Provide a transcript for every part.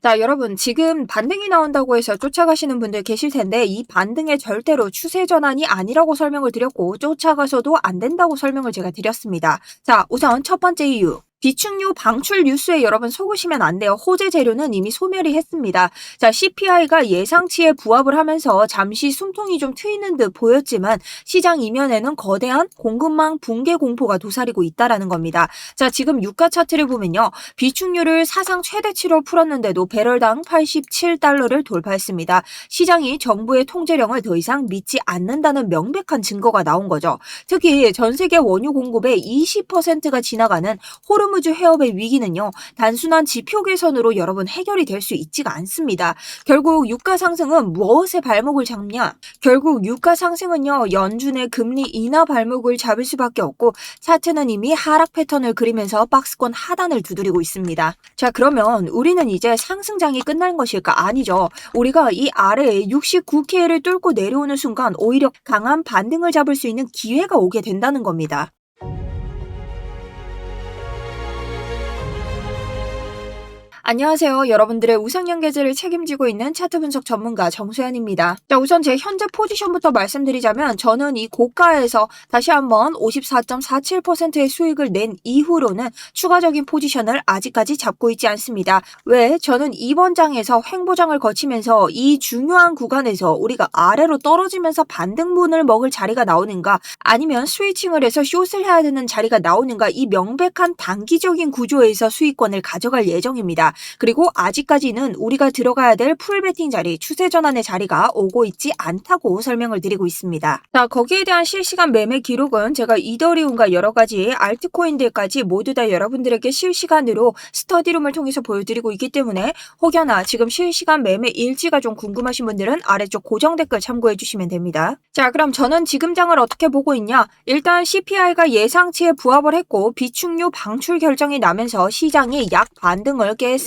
자, 여러분, 지금 반등이 나온다고 해서 쫓아가시는 분들 계실 텐데, 이 반등에 절대로 추세 전환이 아니라고 설명을 드렸고, 쫓아가서도 안 된다고 설명을 제가 드렸습니다. 자, 우선 첫 번째 이유. 비축유 방출 뉴스에 여러분 속으시면 안 돼요. 호재 재료는 이미 소멸이 했습니다. 자, CPI가 예상치에 부합을 하면서 잠시 숨통이 좀 트이는 듯 보였지만 시장 이면에는 거대한 공급망 붕괴 공포가 도사리고 있다라는 겁니다. 자, 지금 유가 차트를 보면요. 비축유를 사상 최대치로 풀었는데도 배럴당 87달러를 돌파했습니다. 시장이 정부의 통제령을 더 이상 믿지 않는다는 명백한 증거가 나온 거죠. 특히 전 세계 원유 공급의 20%가 지나가는 호르무즈 해협의 위기는요. 단순한 지표 개선으로 여러분 해결이 될 수 있지가 않습니다. 결국 유가 상승은 무엇에 발목을 잡냐? 결국 유가 상승은요. 연준의 금리 인하 발목을 잡을 수밖에 없고 차트는 이미 하락 패턴을 그리면서 박스권 하단을 두드리고 있습니다. 자, 그러면 우리는 이제 상승장이 끝난 것일까? 아니죠. 우리가 이 아래에 69K를 뚫고 내려오는 순간 오히려 강한 반등을 잡을 수 있는 기회가 오게 된다는 겁니다. 안녕하세요. 여러분들의 우상향 계제를 책임지고 있는 차트 분석 전문가 정수연입니다. 자, 우선 제 현재 포지션부터 말씀드리자면 저는 이 고가에서 다시 한번 54.47%의 수익을 낸 이후로는 추가적인 포지션을 아직까지 잡고 있지 않습니다. 왜? 저는 이번 장에서 횡보장을 거치면서 이 중요한 구간에서 우리가 아래로 떨어지면서 반등분을 먹을 자리가 나오는가 아니면 스위칭을 해서 숏을 해야 되는 자리가 나오는가 이 명백한 단기적인 구조에서 수익권을 가져갈 예정입니다. 그리고 아직까지는 우리가 들어가야 될 풀베팅 자리, 추세 전환의 자리가 오고 있지 않다고 설명을 드리고 있습니다. 자, 거기에 대한 실시간 매매 기록은 제가 이더리움과 여러 가지 알트코인들까지 모두 다 여러분들에게 실시간으로 스터디룸을 통해서 보여드리고 있기 때문에 혹여나 지금 실시간 매매 일지가 좀 궁금하신 분들은 아래쪽 고정 댓글 참고해 주시면 됩니다. 자, 그럼 저는 지금 장을 어떻게 보고 있냐? 일단 CPI가 예상치에 부합을 했고 비축유 방출 결정이 나면서 시장이 약 반등을 깨했습니다.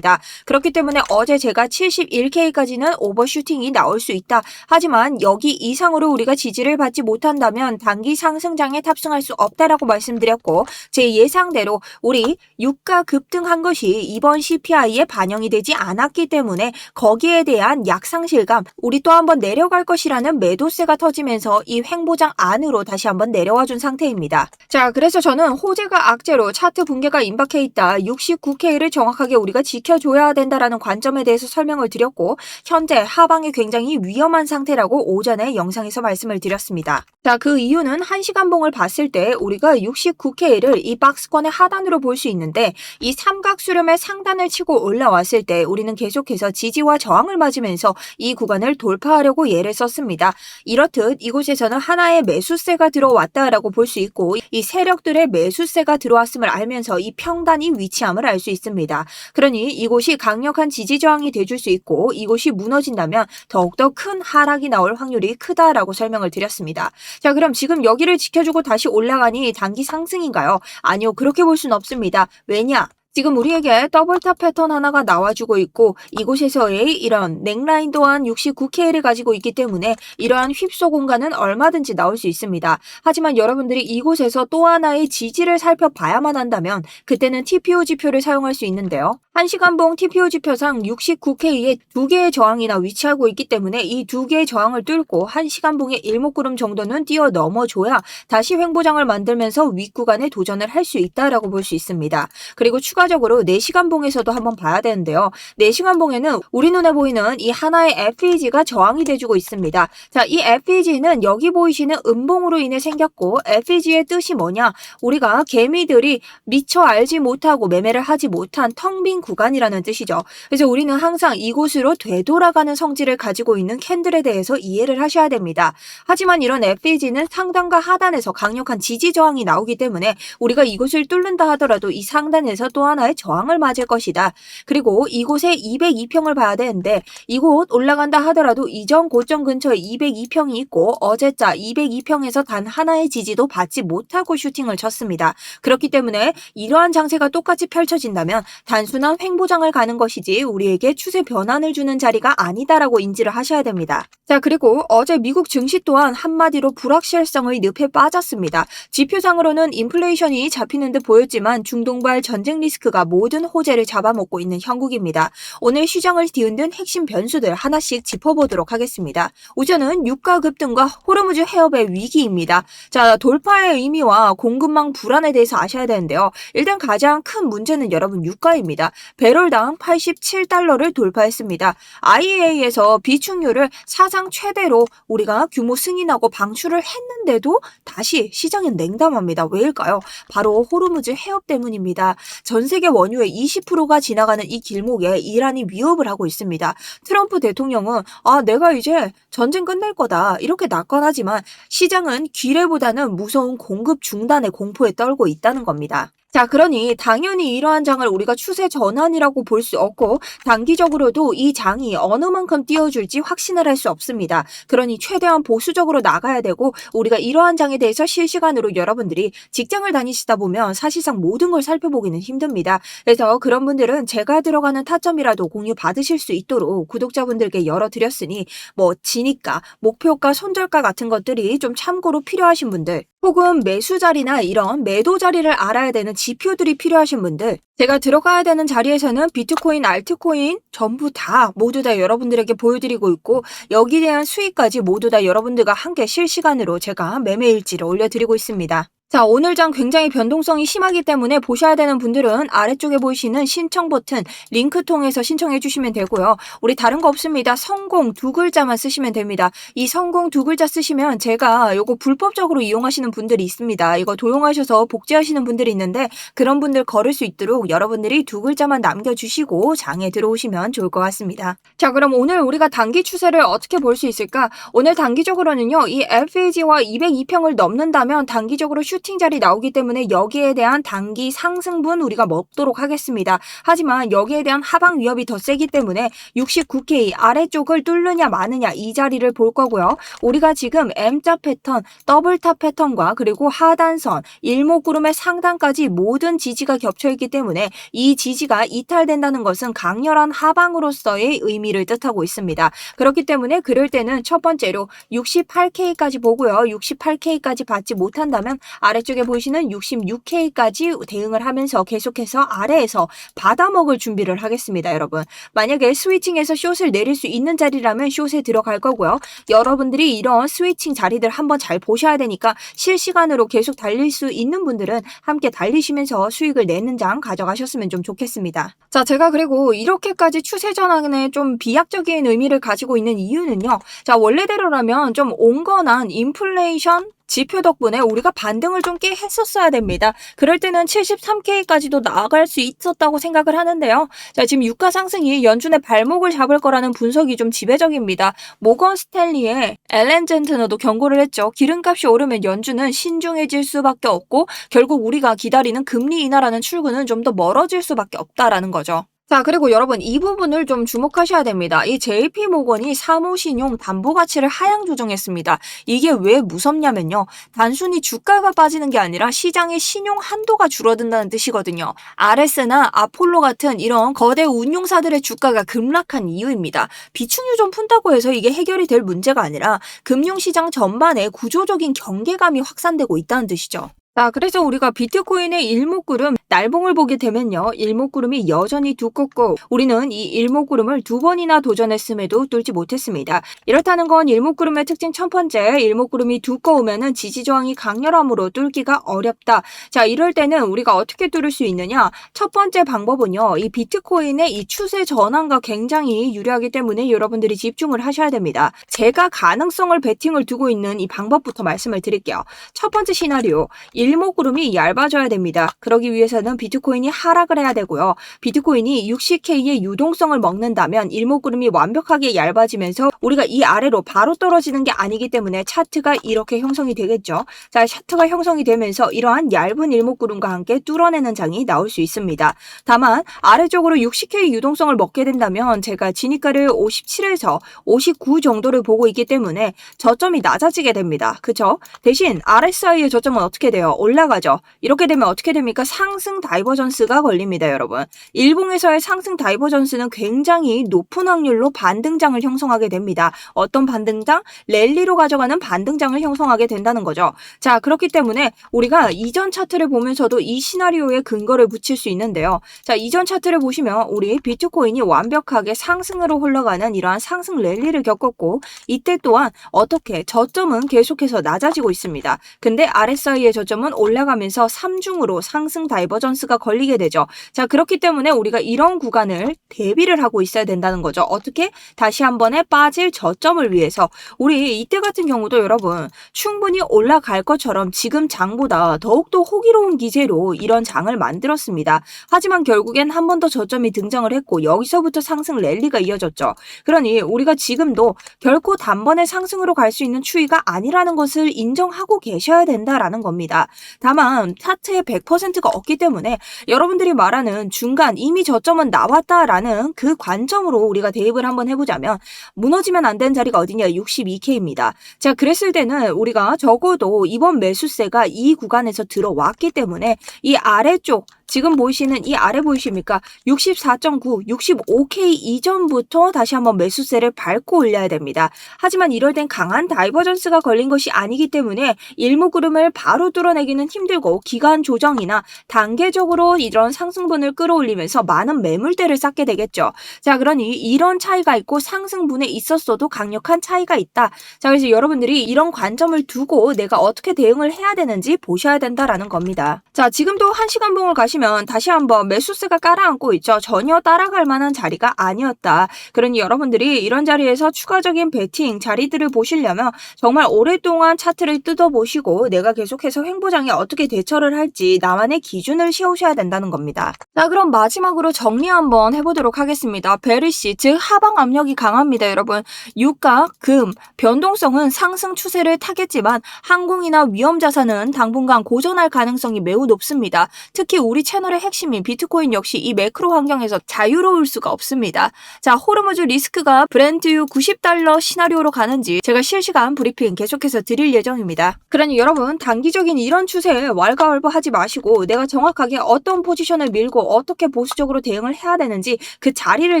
그렇기 때문에 어제 제가 71K까지는 오버슈팅이 나올 수 있다. 하지만 여기 이상으로 우리가 지지를 받지 못한다면 단기 상승장에 탑승할 수 없다라고 말씀드렸고 제 예상대로 우리 유가 급등한 것이 이번 CPI에 반영이 되지 않았기 때문에 거기에 대한 약상실감 우리 또 한번 내려갈 것이라는 매도세가 터지면서 이 횡보장 안으로 다시 한번 내려와 준 상태입니다. 자, 그래서 저는 호재가 악재로 차트 붕괴가 임박해 있다. 69K를 정확하게 우리가 지켜줘야 된다라는 관점에 대해서 설명을 드렸고 현재 하방이 굉장히 위험한 상태라고 오전에 영상에서 말씀을 드렸습니다. 자, 그 이유는 1시간봉을 봤을 때 우리가 69K를 이 박스권의 하단으로 볼 수 있는데 이 삼각수렴의 상단을 치고 올라왔을 때 우리는 계속해서 지지와 저항을 맞으면서 이 구간을 돌파하려고 예를 썼습니다. 이렇듯 이곳에서는 하나의 매수세가 들어왔다라고 볼 수 있고 이 세력들의 매수세가 들어왔음을 알면서 이 평단이 위치함을 알 수 있습니다. 그러니 이곳이 강력한 지지 저항이 돼줄 수 있고 이곳이 무너진다면 더욱더 큰 하락이 나올 확률이 크다라고 설명을 드렸습니다. 자, 그럼 지금 여기를 지켜주고 다시 올라가니 단기 상승인가요? 아니요, 그렇게 볼 수는 없습니다. 왜냐? 지금 우리에게 더블탑 패턴 하나가 나와주고 있고 이곳에서의 이런 넥라인 또한 69K를 가지고 있기 때문에 이러한 휩소 공간은 얼마든지 나올 수 있습니다. 하지만 여러분들이 이곳에서 또 하나의 지지를 살펴봐야만 한다면 그때는 TPO 지표를 사용할 수 있는데요. 1시간봉 TPO 지표상 69K에 두 개의 저항이나 위치하고 있기 때문에 이 두 개의 저항을 뚫고 1시간봉의 일목구름 정도는 뛰어넘어줘야 다시 횡보장을 만들면서 윗구간에 도전을 할 수 있다라고 볼 수 있습니다. 그리고 추가적으로 4시간봉에서도 한번 봐야 되는데요. 4시간봉에는 우리 눈에 보이는 이 하나의 FEG가 저항이 돼주고 있습니다. 자, 이 FEG는 여기 보이시는 음봉으로 인해 생겼고 FEG의 뜻이 뭐냐? 우리가 개미들이 미처 알지 못하고 매매를 하지 못한 텅 빈 구간이라는 뜻이죠. 그래서 우리는 항상 이곳으로 되돌아가는 성질을 가지고 있는 캔들에 대해서 이해를 하셔야 됩니다. 하지만 이런 FEG는 상단과 하단에서 강력한 지지 저항이 나오기 때문에 우리가 이곳을 뚫는다 하더라도 이 상단에서 또 하나의 저항을 맞을 것이다. 그리고 이곳에 202평을 봐야 되는데 이곳 올라간다 하더라도 이전 고점 근처에 202평이 있고 어제자 202평에서 단 하나의 지지도 받지 못하고 슈팅을 쳤습니다. 그렇기 때문에 이러한 장세가 똑같이 펼쳐진다면 단순한 횡보장을 가는 것이지 우리에게 추세 변환을 주는 자리가 아니다라고 인지를 하셔야 됩니다. 자, 그리고 어제 미국 증시 또한 한마디로 불확실성의 늪에 빠졌습니다. 지표상으로는 인플레이션이 잡히는 듯 보였지만 중동발 전쟁 리스크 리스크가 모든 호재를 잡아먹고 있는 형국입니다. 오늘 시장을 뒤흔든 핵심 변수들 하나씩 짚어보도록 하겠습니다. 우선은 유가 급등과 호르무즈 해협의 위기입니다. 자, 돌파의 의미와 공급망 불안에 대해서 아셔야 되는데요. 일단 가장 큰 문제는 여러분 유가입니다. 배럴당 87달러를 돌파했습니다. IEA에서 비축률을 사상 최대로 우리가 규모 승인하고 방출을 했는데도 다시 시장은 냉담합니다. 왜일까요? 바로 호르무즈 해협 때문입니다. 전 세계 원유의 20%가 지나가는 이 길목에 이란이 위협을 하고 있습니다. 트럼프 대통령은 내가 이제 전쟁 끝낼 거다 이렇게 낙관하지만 시장은 기뢰보다는 무서운 공급 중단의 공포에 떨고 있다는 겁니다. 자, 그러니 당연히 이러한 장을 우리가 추세 전환이라고 볼 수 없고 단기적으로도 이 장이 어느 만큼 띄워줄지 확신을 할 수 없습니다. 그러니 최대한 보수적으로 나가야 되고 우리가 이러한 장에 대해서 실시간으로 여러분들이 직장을 다니시다 보면 사실상 모든 걸 살펴보기는 힘듭니다. 그래서 그런 분들은 제가 들어가는 타점이라도 공유 받으실 수 있도록 구독자분들께 열어드렸으니 뭐 진입가, 목표가, 손절가 같은 것들이 좀 참고로 필요하신 분들 혹은 매수 자리나 이런 매도 자리를 알아야 되는 지표들이 필요하신 분들 제가 들어가야 되는 자리에서는 비트코인, 알트코인 전부 다 모두 다 여러분들에게 보여드리고 있고 여기에 대한 수익까지 모두 다 여러분들과 함께 실시간으로 제가 매매 일지를 올려드리고 있습니다. 자, 오늘 장 굉장히 변동성이 심하기 때문에 보셔야 되는 분들은 아래쪽에 보이시는 신청 버튼 링크 통해서 신청해 주시면 되고요. 우리 다른 거 없습니다. 성공 두 글자만 쓰시면 됩니다. 이 성공 두 글자 쓰시면 제가 요거 불법적으로 이용하시는 분들이 있습니다. 이거 도용하셔서 복제하시는 분들이 있는데 그런 분들 걸을 수 있도록 여러분들이 두 글자만 남겨주시고 장에 들어오시면 좋을 것 같습니다. 자, 그럼 오늘 우리가 단기 추세를 어떻게 볼 수 있을까? 오늘 단기적으로는요. 이 FAG와 202평을 넘는다면 단기적으로 슈팅 자리 나오기 때문에 여기에 대한 단기 상승분 우리가 먹도록 하겠습니다. 하지만 여기에 대한 하방 위협이 더 세기 때문에 69K 아래쪽을 뚫느냐 마느냐 이 자리를 볼 거고요. 우리가 지금 M자 패턴, 더블탑 패턴과 그리고 하단선, 일목구름의 상단까지 모든 지지가 겹쳐있기 때문에 이 지지가 이탈된다는 것은 강렬한 하방으로서의 의미를 뜻하고 있습니다. 그렇기 때문에 그럴 때는 첫 번째로 68K까지 보고요. 68K까지 받지 못한다면 아래쪽에 보이시는 66K까지 대응을 하면서 계속해서 아래에서 받아먹을 준비를 하겠습니다, 여러분. 만약에 스위칭에서 숏을 내릴 수 있는 자리라면 숏에 들어갈 거고요. 여러분들이 이런 스위칭 자리들 한번 잘 보셔야 되니까 실시간으로 계속 달릴 수 있는 분들은 함께 달리시면서 수익을 내는 장 가져가셨으면 좀 좋겠습니다. 자, 제가 그리고 이렇게까지 추세 전환에 좀 비약적인 의미를 가지고 있는 이유는요. 자, 원래대로라면 좀 온건한 인플레이션 지표 덕분에 우리가 반등을 좀 꽤 했었어야 됩니다. 그럴 때는 73K까지도 나아갈 수 있었다고 생각을 하는데요. 자, 지금 유가 상승이 연준의 발목을 잡을 거라는 분석이 좀 지배적입니다. 모건 스탠리의 앨런 젠트너도 경고를 했죠. 기름값이 오르면 연준은 신중해질 수밖에 없고 결국 우리가 기다리는 금리 인하라는 출구는 좀 더 멀어질 수밖에 없다라는 거죠. 자, 그리고 여러분 이 부분을 좀 주목하셔야 됩니다. 이 JP모건이 사모신용 담보가치를 하향 조정했습니다. 이게 왜 무섭냐면요. 단순히 주가가 빠지는 게 아니라 시장의 신용 한도가 줄어든다는 뜻이거든요. RS나 아폴로 같은 이런 거대 운용사들의 주가가 급락한 이유입니다. 비축유 좀 푼다고 해서 이게 해결이 될 문제가 아니라 금융시장 전반에 구조적인 경계감이 확산되고 있다는 뜻이죠. 자, 그래서 우리가 비트코인의 일목구름 날봉을 보게 되면요. 일목구름이 여전히 두껍고 우리는 이 일목구름을 두 번이나 도전했음에도 뚫지 못했습니다. 이렇다는 건 일목구름의 특징 첫 번째, 일목구름이 두꺼우면은 지지저항이 강렬함으로 뚫기가 어렵다. 자, 이럴 때는 우리가 어떻게 뚫을 수 있느냐? 첫 번째 방법은요. 이 비트코인의 이 추세 전환과 굉장히 유리하기 때문에 여러분들이 집중을 하셔야 됩니다. 제가 가능성을 베팅을 두고 있는 이 방법부터 말씀을 드릴게요. 첫 번째 시나리오. 일목구름이 얇아져야 됩니다. 그러기 위해서는 비트코인이 하락을 해야 되고요. 비트코인이 60K의 유동성을 먹는다면 일목구름이 완벽하게 얇아지면서 우리가 이 아래로 바로 떨어지는 게 아니기 때문에 차트가 이렇게 형성이 되겠죠. 자, 차트가 형성이 되면서 이러한 얇은 일목구름과 함께 뚫어내는 장이 나올 수 있습니다. 다만 아래쪽으로 60K 유동성을 먹게 된다면 제가 진입가를 57에서 59 정도를 보고 있기 때문에 저점이 낮아지게 됩니다. 그쵸? 대신 RSI의 저점은 어떻게 돼요? 올라가죠. 이렇게 되면 어떻게 됩니까? 상승 다이버전스가 걸립니다, 여러분. 일봉에서의 상승 다이버전스는 굉장히 높은 확률로 반등장을 형성하게 됩니다. 어떤 반등장? 랠리로 가져가는 반등장을 형성하게 된다는 거죠. 자, 그렇기 때문에 우리가 이전 차트를 보면서도 이 시나리오에 근거를 붙일 수 있는데요. 자, 이전 차트를 보시면 우리 비트코인이 완벽하게 상승으로 흘러가는 이러한 상승 랠리를 겪었고, 이때 또한 어떻게 저점은 계속해서 낮아지고 있습니다. 근데 RSI의 저점은 올라가면서 3중으로 상승 다이버전스가 걸리게 되죠. 자, 그렇기 때문에 우리가 이런 구간을 대비를 하고 있어야 된다는 거죠. 어떻게? 다시 한 번에 빠질 저점을 위해서. 우리 이때 같은 경우도 여러분 충분히 올라갈 것처럼 지금 장보다 더욱더 호기로운 기세로 이런 장을 만들었습니다. 하지만 결국엔 한 번 더 저점이 등장을 했고 여기서부터 상승 랠리가 이어졌죠. 그러니 우리가 지금도 결코 단번에 상승으로 갈 수 있는 추이가 아니라는 것을 인정하고 계셔야 된다라는 겁니다. 다만 차트에 100%가 없기 때문에 여러분들이 말하는 중간 이미 저점은 나왔다라는 그 관점으로 우리가 대입을 한번 해보자면 무너지면 안 되는 자리가 어디냐? 62K입니다. 자, 그랬을 때는 우리가 적어도 이번 매수세가 이 구간에서 들어왔기 때문에 이 아래쪽 지금 보이시는 이 아래 보이십니까? 64.9, 65K 이전부터 다시 한번 매수세를 밟고 올려야 됩니다. 하지만 이럴 땐 강한 다이버전스가 걸린 것이 아니기 때문에 일목구름을 바로 뚫어내기는 힘들고 기간 조정이나 단계적으로 이런 상승분을 끌어올리면서 많은 매물대를 쌓게 되겠죠. 자, 그러니 이런 차이가 있고 상승분에 있었어도 강력한 차이가 있다. 자, 그래서 여러분들이 이런 관점을 두고 내가 어떻게 대응을 해야 되는지 보셔야 된다라는 겁니다. 자, 지금도 1시간봉을 가시면 다시 한번 매수세가 깔아앉고 있죠. 전혀 따라갈 만한 자리가 아니었다. 그러니 여러분들이 이런 자리에서 추가적인 베팅 자리들을 보시려면 정말 오랫동안 차트를 뜯어보시고 내가 계속해서 횡보장에 어떻게 대처를 할지 나만의 기준을 세우셔야 된다는 겁니다. 자, 그럼 마지막으로 정리 한번 해보도록 하겠습니다. 베리시, 즉 하방 압력이 강합니다, 여러분. 유가, 금, 변동성은 상승 추세를 타겠지만 항공이나 위험자산은 당분간 고전할 가능성이 매우 높습니다. 특히 우리 채널의 핵심인 비트코인 역시 이 매크로 환경에서 자유로울 수가 없습니다. 자, 호르무즈 리스크가 브렌트유 90달러 시나리오로 가는지 제가 실시간 브리핑 계속해서 드릴 예정입니다. 그러니 여러분 단기적인 이런 추세에 왈가왈부하지 마시고 내가 정확하게 어떤 포지션을 밀고 어떻게 보수적으로 대응을 해야 되는지 그 자리를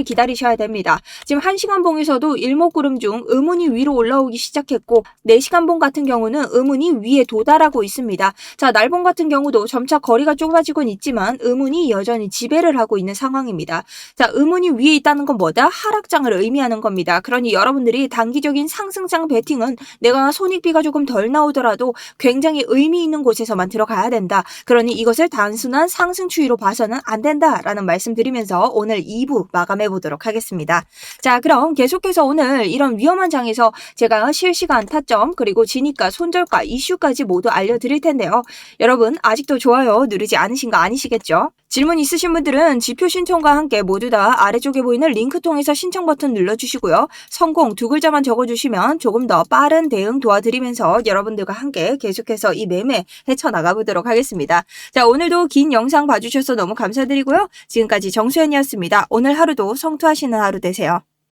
기다리셔야 됩니다. 지금 1시간 봉에서도 일목구름 중 음운이 위로 올라오기 시작했고 4시간 봉 같은 경우는 음운이 위에 도달하고 있습니다. 자, 날봉 같은 경우도 점차 거리가 좁아지곤 있지만 음운이 여전히 지배를 하고 있는 상황입니다. 자, 음운이 위에 있다는 건 뭐다? 하락장을 의미하는 겁니다. 그러니 여러분들이 단기적인 상승장 베팅은 내가 손익비가 조금 덜 나오더라도 굉장히 의미 있는 곳에서만 들어가야 된다. 그러니 이것을 단순한 상승 추이로 봐서는 안 된다라는 말씀드리면서 오늘 2부 마감해 보도록 하겠습니다. 자, 그럼 계속해서 오늘 이런 위험한 장에서 제가 실시간 타점 그리고 진입가, 손절가, 이슈까지 모두 알려드릴 텐데요. 여러분 아직도 좋아요 누르지 않으신 거 아니시겠죠? 질문 있으신 분들은 지표 신청과 함께 모두 다 아래쪽에 보이는 링크 통해서 신청 버튼 눌러주시고요. 성공 2글자만 적어주시면 조금 더 빠른 대응 도와드리면서 여러분들과 함께 계속해서 이 매매 헤쳐나가보도록 하겠습니다. 자, 오늘도 긴 영상 봐주셔서 너무 감사드리고요. 지금까지 정수연이었습니다. 오늘 하루도 성투하시는 하루 되세요.